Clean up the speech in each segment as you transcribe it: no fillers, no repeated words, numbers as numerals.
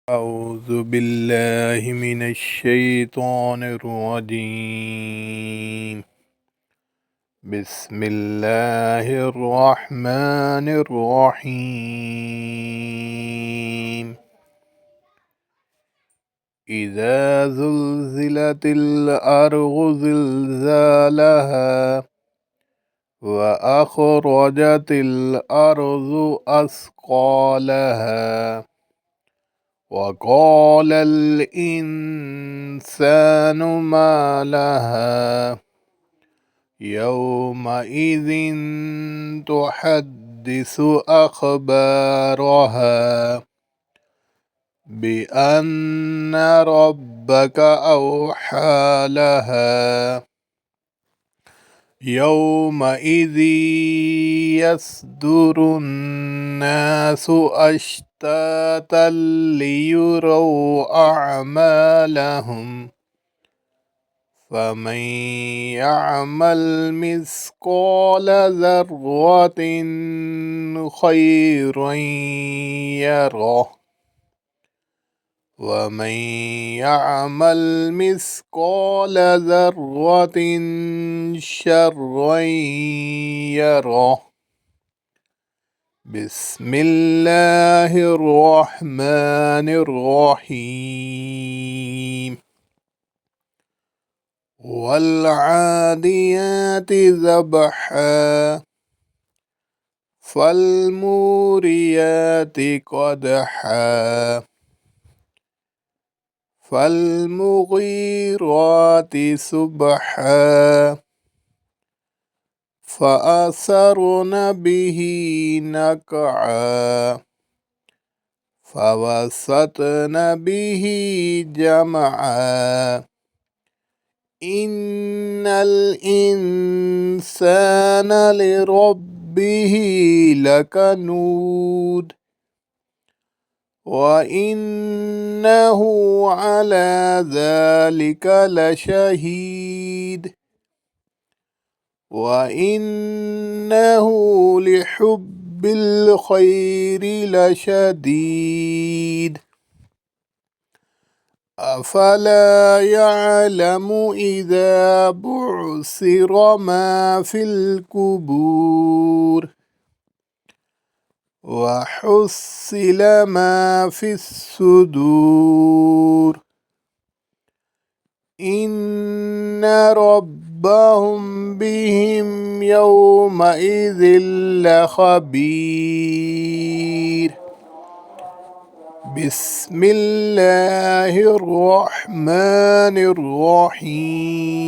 أعوذ بالله من الشيطان الرجيم. بسم الله الرحمن الرحيم. إذا زلزلت الأرض زلزالها وأخرجت الأرض أثقالها وقال الإنسان ما لها يومئذ تحدث أخبارها بأن ربك أوحى لها يومئذ يصدر الناس أشتاتا ليروا أعمالهم فمن يعمل مثقال ذرة خيرا يره ومن يعمل مثقال ذرة شرا يره. بسم الله الرحمن الرحيم. والعاديات ذبحا فالموريات قدحا فالمغيرات سبحا فأثرن به نقعا فوسطن به جمعا إن الإنسان لربه لكنود وإنه على ذلك لشهيد وإنه لحب الخير لشديد أفلا يعلم إذا بعثر ما في القبور وحصل ما في الصدور إن ربهم بهم يومئذ لخبير. بسم الله الرحمن الرحيم.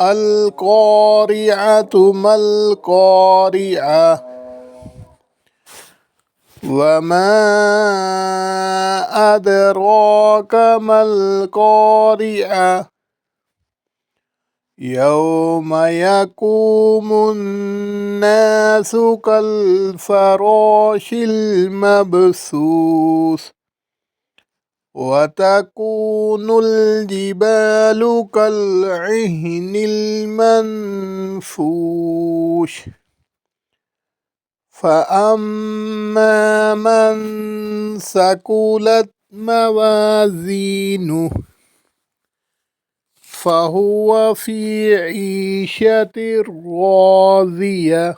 القارعة ما القارعة وما أدراك ما القارعة يوم يقوم الناس كالفراش المبثوث وتكون الجبال كالعهن المنفوش فأما من ثقلت موازينه فهو في عيشة راضية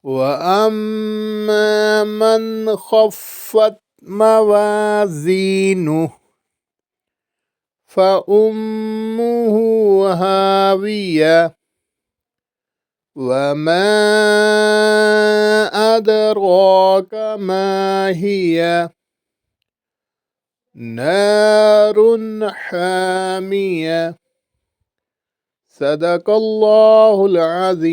وأما من خفت موازينه فأمه هاوية وما أدراك ما هي نار حامية. صدق الله العظيم.